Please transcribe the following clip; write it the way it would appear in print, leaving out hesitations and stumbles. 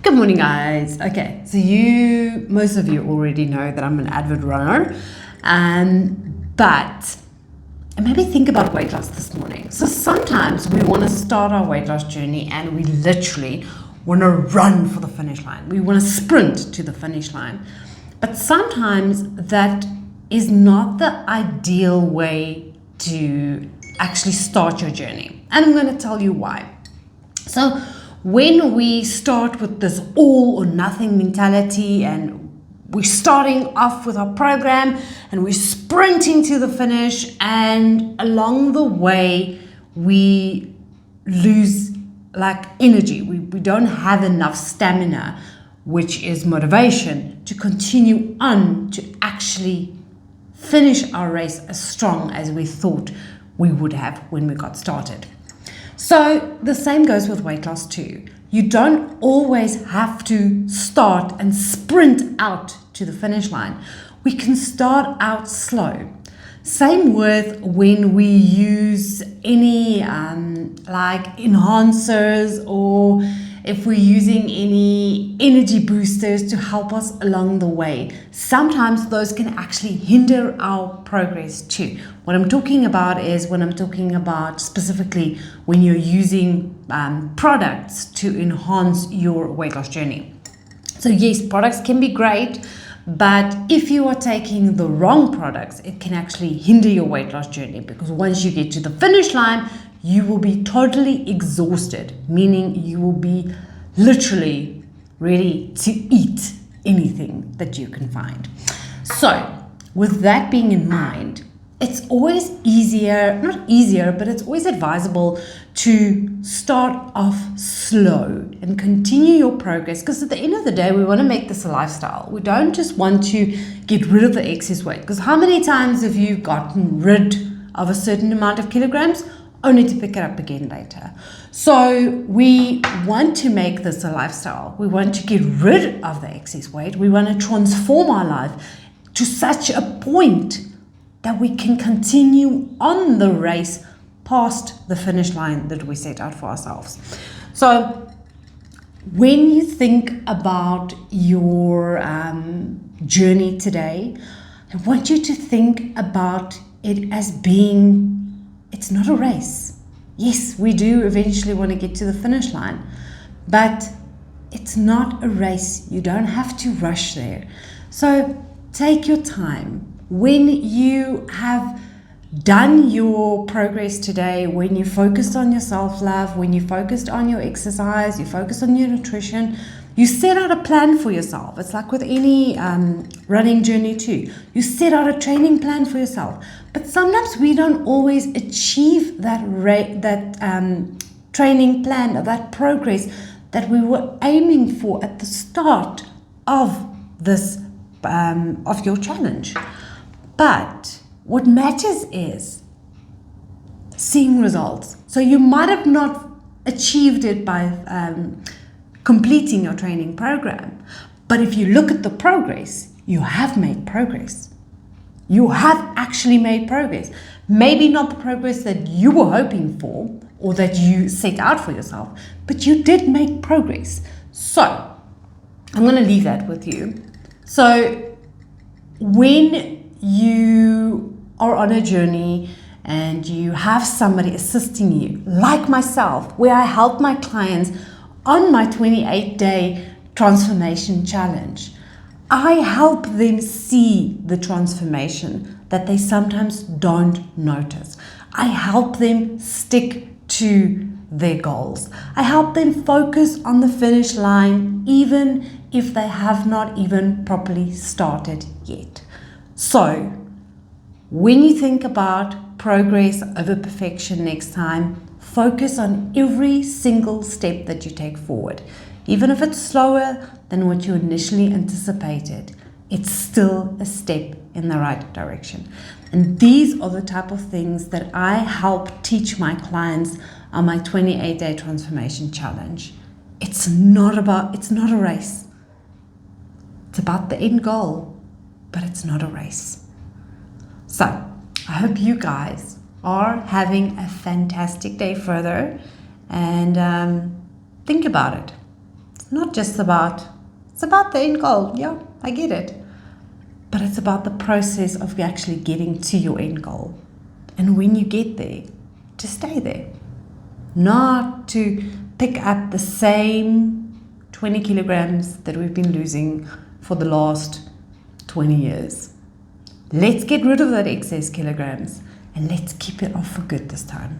Good morning, guys. Okay, so most of you already know that I'm an avid runner, but maybe think about weight loss this morning. So sometimes we want to start our weight loss journey and we literally want to run for the finish line. We want to sprint to the finish line. But sometimes that is not the ideal way to actually start your journey. And I'm going to tell you why. So when we start with this all or nothing mentality and we're starting off with our program and we're sprinting to the finish, and along the way we lose energy. We don't have enough stamina, which is motivation to continue on to actually finish our race as strong as we thought we would have when we got started. So the same goes with weight loss too. You don't always have to start and sprint out to the finish line. We can start out slow. Same with when we use any enhancers, or if we're using any energy boosters to help us along the way. Sometimes those can actually hinder our progress too. What I'm talking about is specifically when you're using products to enhance your weight loss journey. So yes, products can be great, but if you are taking the wrong products, it can actually hinder your weight loss journey, because once you get to the finish line, you will be totally exhausted, meaning you will be literally ready to eat anything that you can find. So with that being in mind, it's always it's always advisable to start off slow and continue your progress, because at the end of the day, we want to make this a lifestyle. We don't just want to get rid of the excess weight, because how many times have you gotten rid of a certain amount of kilograms only to pick it up again later? So we want to make this a lifestyle. We want to get rid of the excess weight. We want to transform our life to such a point that we can continue on the race past the finish line that we set out for ourselves. So when you think about your journey today, I want you to think about it as being, it's not a race. Yes, we do eventually want to get to the finish line, but it's not a race. You don't have to rush there. So take your time. When you have done your progress today, when you focused on your self-love, when you focused on your exercise, you focused on your nutrition, you set out a plan for yourself. It's like with any running journey too. You set out a training plan for yourself. But sometimes we don't always achieve that training plan, or that progress that we were aiming for at the start of this of your challenge. But what matters is seeing results. So you might have not achieved it by completing your training program, but if you look at the progress, you have made progress. You have actually made progress. Maybe not the progress that you were hoping for or that you set out for yourself, but you did make progress. So I'm going to leave that with you. So when you are on a journey and you have somebody assisting you, like myself, where I help my clients on my 28-day transformation challenge, I help them see the transformation that they sometimes don't notice. I help them stick to their goals. I help them focus on the finish line, even if they have not even properly started yet. So when you think about progress over perfection next time, focus on every single step that you take forward. Even if it's slower than what you initially anticipated, it's still a step in the right direction. And these are the type of things that I help teach my clients on my 28-day transformation challenge. It's not a race. It's about the end goal, but it's not a race. So I hope you guys are having a fantastic day further, and think about it. not just about, it's about the end goal. Yeah, I get it. But it's about the process of actually getting to your end goal. And when you get there, to stay there. Not to pick up the same 20 kilograms that we've been losing for the last 20 years. Let's get rid of that excess kilograms and let's keep it off for good this time.